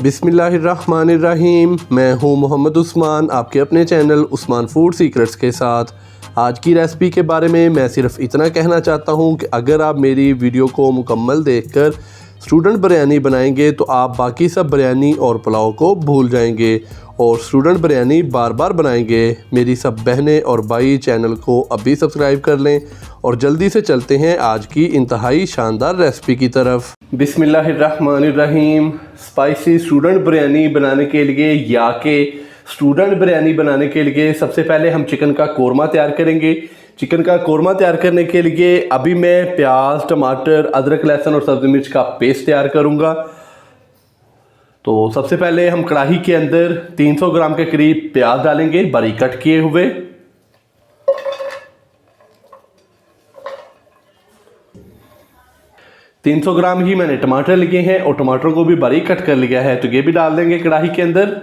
बिस्मिल्लाहिर्रहमानिर्रहीम। मैं हूं मोहम्मद उस्मान, आपके अपने चैनल उस्मान फूड सीक्रेट्स के साथ। आज की रेसिपी के बारे में मैं सिर्फ इतना कहना चाहता हूं कि अगर आप मेरी वीडियो को मुकम्मल देखकर स्टूडेंट बिरयानी बनाएंगे तो आप बाकी सब बिरयानी और पुलाव को भूल जाएंगे और स्टूडेंट बिरयानी बार बार बनाएंगे। मेरी सब बहनें और भाई चैनल को अभी सब्सक्राइब कर लें और जल्दी से चलते हैं आज की इंतहाई शानदार रेसिपी की तरफ। बिस्मिल्लाहिर्रहमानिर्रहीम। स्पाइसी स्टूडेंट बिरयानी बनाने के लिए या के स्टूडेंट बिरयानी बनाने के लिए सबसे पहले हम चिकन का कोरमा तैयार करेंगे। चिकन का कोरमा तैयार करने के लिए अभी मैं प्याज, टमाटर, अदरक, लहसुन और सब्ज़ी मिर्च का पेस्ट तैयार करूँगा। तो सबसे पहले हम कढ़ाई के अंदर 300 ग्राम के करीब प्याज डालेंगे बारीक कट किए हुए। तीन सौ ग्राम ही मैंने टमाटर लिए हैं और टमाटरों को भी बारीक कट कर लिया है, तो ये भी डाल देंगे कढ़ाई के अंदर।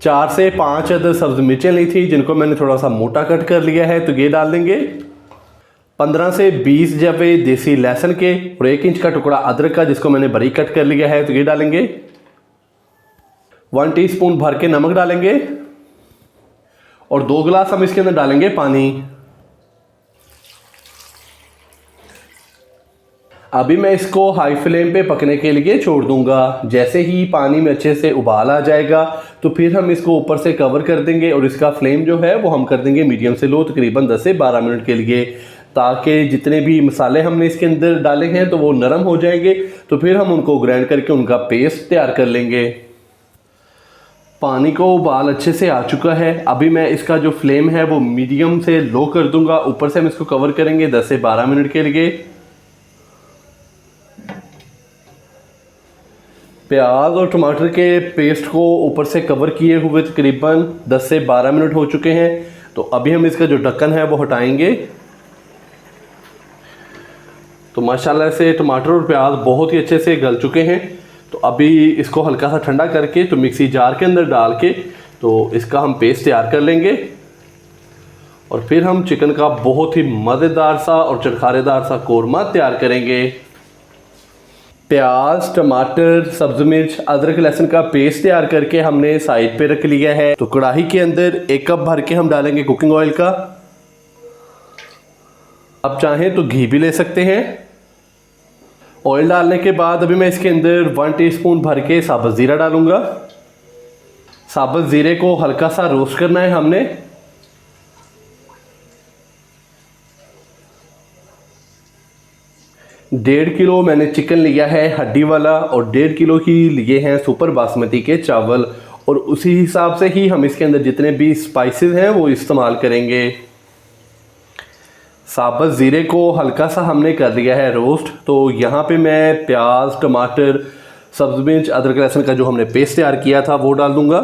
4 से 5 अदर सब्ज़ मिर्चें ली थी जिनको मैंने थोड़ा सा मोटा कट कर लिया है, तो ये डाल देंगे। 15 से 20 जवे देसी लहसुन के और 1 इंच का टुकड़ा अदरक का जिसको मैंने बारीक कट कर लिया है, तो ये डालेंगे। 1 टीस्पून भर के नमक डालेंगे और 2 गिलास हम इसके अंदर डालेंगे पानी। अभी मैं इसको हाई फ्लेम पे पकने के लिए छोड़ दूंगा। जैसे ही पानी में अच्छे से उबाल आ जाएगा तो फिर हम इसको ऊपर से कवर कर देंगे और इसका फ्लेम जो है वो हम कर देंगे मीडियम से लो, तकरीबन 10 से 12 मिनट के लिए, ताकि जितने भी मसाले हमने इसके अंदर डाले हैं तो वो नरम हो जाएंगे। तो फिर हम उनको ग्राइंड करके उनका पेस्ट तैयार कर लेंगे। पानी को उबाल अच्छे से आ चुका है। अभी मैं इसका जो फ्लेम है वो मीडियम से लो कर दूंगा। ऊपर से हम इसको कवर करेंगे 10 से 12 मिनट के लिए। प्याज और टमाटर के पेस्ट को ऊपर से कवर किए हुए तकरीबन 10 से 12 मिनट हो चुके हैं। तो अभी हम इसका जो ढक्कन है वो हटाएंगे। तो माशाल्लाह से टमाटर और प्याज बहुत ही अच्छे से गल चुके हैं। तो अभी इसको हल्का सा ठंडा करके तो मिक्सी जार के अंदर डाल के तो इसका हम पेस्ट तैयार कर लेंगे और फिर हम चिकन का बहुत ही मज़ेदार सा और चटखारेदार सा कोरमा तैयार करेंगे। प्याज, टमाटर, सब्ज़ मिर्च, अदरक, लहसुन का पेस्ट तैयार करके हमने साइड पे रख लिया है। तो कढ़ाई के अंदर 1 कप भर के हम डालेंगे कुकिंग ऑयल का। आप चाहें तो घी भी ले सकते हैं। ऑयल डालने के बाद अभी मैं इसके अंदर 1 टीस्पून भर के साबुत ज़ीरा डालूंगा। साबुत ज़ीरे को हल्का सा रोस्ट करना है हमने। डेढ़ किलो मैंने चिकन लिया है हड्डी वाला और 1.5 किलो ही लिए हैं सुपर बासमती के चावल, और उसी हिसाब से ही हम इसके अंदर जितने भी स्पाइसेस हैं वो इस्तेमाल करेंगे। साबुत ज़ीरे को हल्का सा हमने कर लिया है रोस्ट। तो यहाँ पे मैं प्याज, टमाटर, सब्ज़ मिर्च, अदरक, लहसुन का जो हमने पेस्ट तैयार किया था वो डाल दूंगा।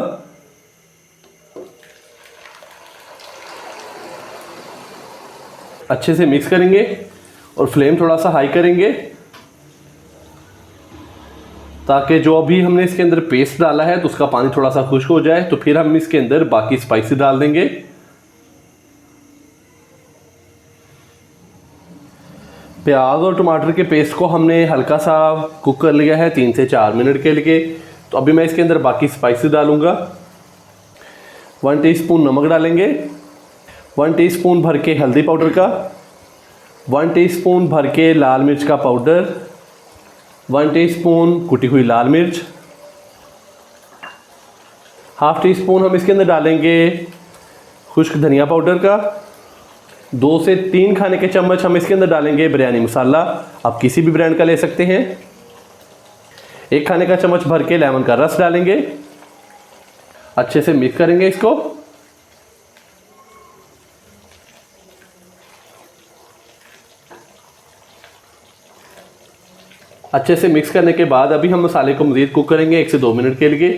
अच्छे से मिक्स करेंगे और फ्लेम थोड़ा सा हाई करेंगे ताकि जो अभी हमने इसके अंदर पेस्ट डाला है तो उसका पानी थोड़ा सा खुश्क हो जाए। तो फिर हम इसके अंदर बाकी स्पाइसेस डाल देंगे। प्याज और टमाटर के पेस्ट को हमने हल्का सा कुक कर लिया है 3 से 4 मिनट के लिए। तो अभी मैं इसके अंदर बाकी स्पाइसेस डालूंगा। 1 टीस्पून नमक डालेंगे, 1 टीस्पून भर के हल्दी पाउडर का, 1 टीस्पून भर के लाल मिर्च का पाउडर, 1 टीस्पून कुटी हुई लाल मिर्च, हाफ टी स्पून हम इसके अंदर डालेंगे खुश्क धनिया पाउडर का, 2 से 3 खाने के चम्मच हम इसके अंदर डालेंगे बिरयानी मसाला। आप किसी भी ब्रांड का ले सकते हैं। 1 खाने का चम्मच भर के लेमन का रस डालेंगे। अच्छे से मिक्स करेंगे इसको। अच्छे से मिक्स करने के बाद अभी हम मसाले को मज़ीद कुक करेंगे 1 से 2 मिनट के लिए,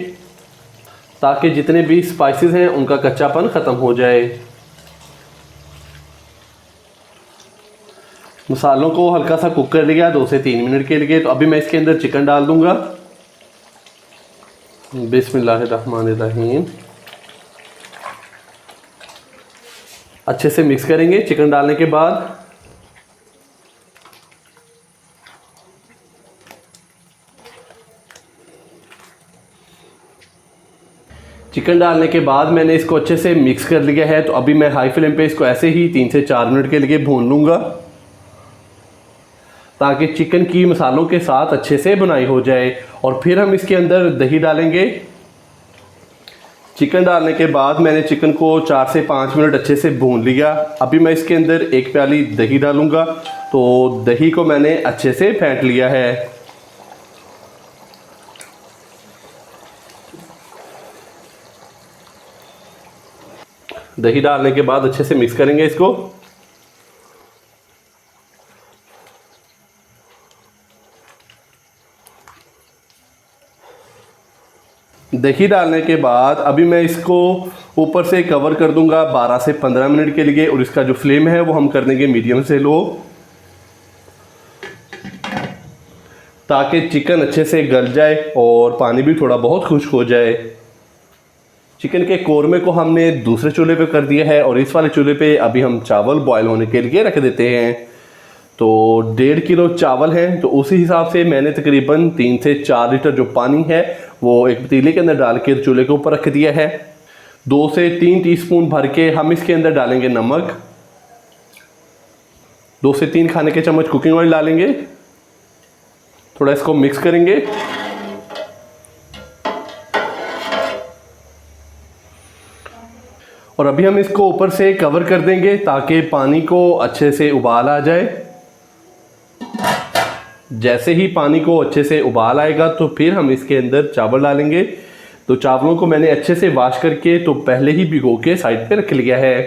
ताकि जितने भी स्पाइसेस हैं उनका कच्चापन ख़त्म हो जाए। मसालों को हल्का सा कुक कर लिया 2 से 3 मिनट के लिए। तो अभी मैं इसके अंदर चिकन डाल दूंगा। बिस्मिल्लाहिर्रहमानिर्रहीम। अच्छे से मिक्स करेंगे चिकन डालने के बाद। चिकन डालने के बाद मैंने इसको अच्छे से मिक्स कर लिया है। तो अभी मैं हाई फ्लेम पे इसको ऐसे ही 3 से 4 मिनट के लिए भून लूँगा, ताकि चिकन की मसालों के साथ अच्छे से बुनाई हो जाए। और फिर हम इसके अंदर दही डालेंगे। चिकन डालने के बाद मैंने चिकन को 4 से 5 मिनट अच्छे से भून लिया। अभी मैं इसके अंदर 1 प्याली दही डालूँगा। तो दही को मैंने अच्छे से फेंट लिया है। दही डालने के बाद अच्छे से मिक्स करेंगे इसको। दही डालने के बाद अभी मैं इसको ऊपर से कवर कर दूंगा 12 से 15 मिनट के लिए। और इसका जो फ्लेम है वो हम कर देंगे मीडियम से लो, ताकि चिकन अच्छे से गल जाए और पानी भी थोड़ा बहुत खुश्क हो जाए। चिकन के कोरमे को हमने दूसरे चूल्हे पे कर दिया है और इस वाले चूल्हे पे अभी हम चावल बॉयल होने के लिए रख देते हैं। तो 1.5 किलो चावल हैं, तो उसी हिसाब से मैंने तकरीबन 3 से 4 लीटर जो पानी है वो एक पतीले के अंदर डाल के चूल्हे के ऊपर रख दिया है। 2 से 3 टीस्पून भर के हम इसके अंदर डालेंगे नमक। 2 से 3 खाने के चम्मच कुकिंग ऑयल डालेंगे। थोड़ा इसको मिक्स करेंगे। और अभी हम इसको ऊपर से कवर कर देंगे ताकि पानी को अच्छे से उबाल आ जाए। जैसे ही पानी को अच्छे से उबाल आएगा तो फिर हम इसके अंदर चावल डालेंगे। तो चावलों को मैंने अच्छे से वॉश करके तो पहले ही भिगो के साइड पे रख लिया है।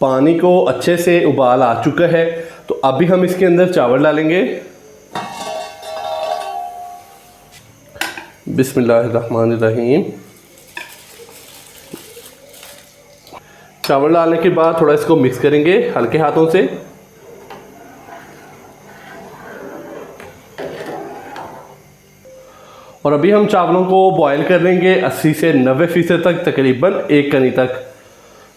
पानी को अच्छे से उबाल आ चुका है। तो अभी हम इसके अंदर चावल डालेंगे। बिस्मिल्लाहिर्रहमानिर्रहीम। चावल डालने के बाद थोड़ा इसको मिक्स करेंगे हल्के हाथों से। और अभी हम चावलों को बॉईल कर लेंगे 80 से 90% तक, तकरीबन 1 कनी तक।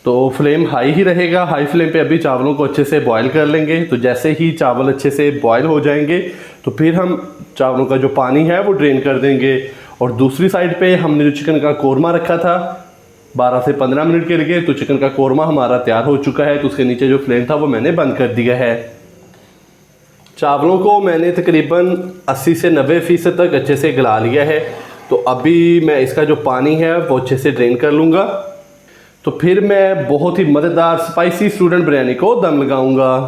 तो फ्लेम हाई ही रहेगा। हाई फ्लेम पे अभी चावलों को अच्छे से बॉईल कर लेंगे। तो जैसे ही चावल अच्छे से बॉईल हो जाएंगे तो फिर हम चावलों का जो पानी है वो ड्रेन कर देंगे। और दूसरी साइड पे हमने जो चिकन का कोरमा रखा था 12 से 15 मिनट के लिए, तो चिकन का कोरमा हमारा तैयार हो चुका है। तो उसके नीचे जो फ्लेम था वो मैंने बंद कर दिया है। चावलों को मैंने तकरीबन 80 से 90% तक अच्छे से गला लिया है। तो अभी मैं इसका जो पानी है वो अच्छे से ड्रेन कर लूँगा। तो फिर मैं बहुत ही मज़ेदार स्पाइसी स्टूडेंट बिरयानी को दम लगाऊंगा।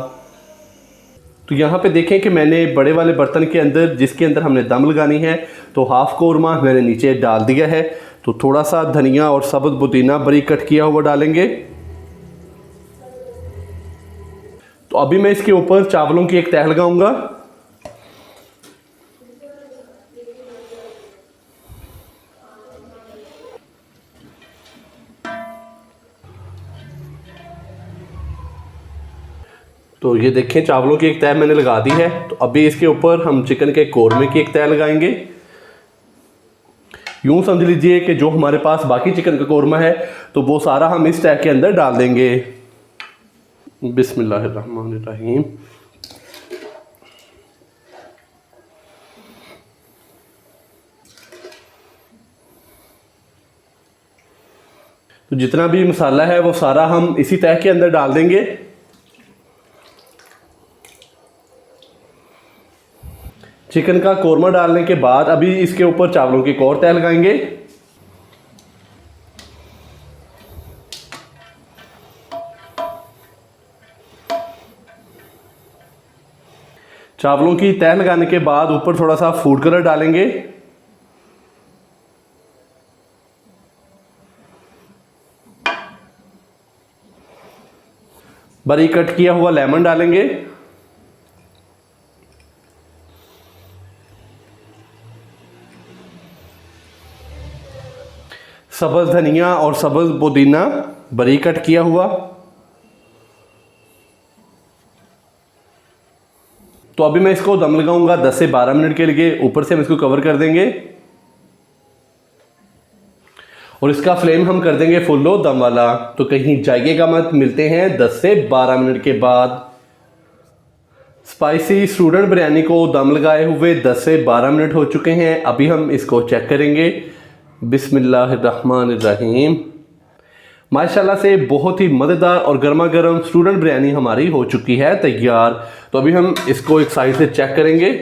तो यहाँ पे देखें कि मैंने बड़े वाले बर्तन के अंदर, जिसके अंदर हमने दम लगानी है, तो हाफ़ कोरमा मैंने नीचे डाल दिया है। तो थोड़ा सा धनिया और सब्ज़ पुदीना बारीक कट किया हुआ डालेंगे। तो अभी मैं इसके ऊपर चावलों की एक तह लगाऊंगा। तो ये देखें चावलों की एक तह मैंने लगा दी है। तो अभी इसके ऊपर हम चिकन के कोरमे की एक तह लगाएंगे। यूं समझ लीजिए कि जो हमारे पास बाकी चिकन का कोरमा है तो वो सारा हम इस तह के अंदर डाल देंगे। बिस्मिल्लाहिर्रहमानिर्रहीम। तो जितना भी मसाला है वो सारा हम इसी तह के अंदर डाल देंगे। चिकन का कोरमा डालने के बाद अभी इसके ऊपर चावलों की एक और तह लगाएंगे। चावलों की तह लगाने के बाद ऊपर थोड़ा सा फूड कलर डालेंगे। बारीक कट किया हुआ लेमन डालेंगे। सब्ज़ धनिया और सब्ज़ पुदीना बारीक कट किया हुआ। तो अभी मैं इसको दम लगाऊंगा 10 से 12 मिनट के लिए। ऊपर से हम इसको कवर कर देंगे और इसका फ्लेम हम कर देंगे फुल लो दम वाला। तो कहीं जाइएगा मत, मिलते हैं 10 से 12 मिनट के बाद। स्पाइसी स्टूडेंट बिरयानी को दम लगाए हुए 10 से 12 मिनट हो चुके हैं। अभी हम इसको चेक करेंगे। बिस्मिल्लाहिर्रहमानिर्रहीम। माशाल्लाह से बहुत ही मज़ेदार और गर्मा गर्म स्टूडेंट बिरयानी हमारी हो चुकी है तैयार। तो अभी हम इसको एक साइड से चेक करेंगे।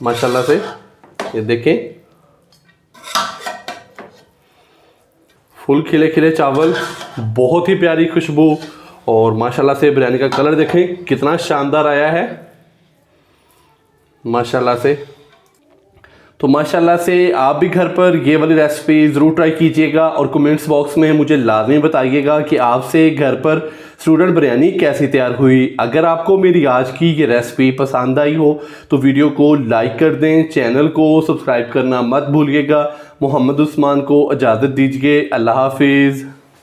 माशाल्लाह से ये देखें, फुल खिले खिले चावल, बहुत ही प्यारी खुशबू, और माशाल्लाह से बिरयानी का कलर देखें कितना शानदार आया है माशाल्लाह से। तो माशाल्लाह से आप भी घर पर ये वाली रेसिपी ज़रूर ट्राई कीजिएगा और कमेंट्स बॉक्स में मुझे लाजमी बताइएगा कि आपसे घर पर स्टूडेंट बिरयानी कैसी तैयार हुई। अगर आपको मेरी आज की ये रेसिपी पसंद आई हो तो वीडियो को लाइक कर दें, चैनल को सब्सक्राइब करना मत भूलिएगा। मोहम्मद उस्मान को इजाज़त दीजिए। अल्लाह हाफिज़।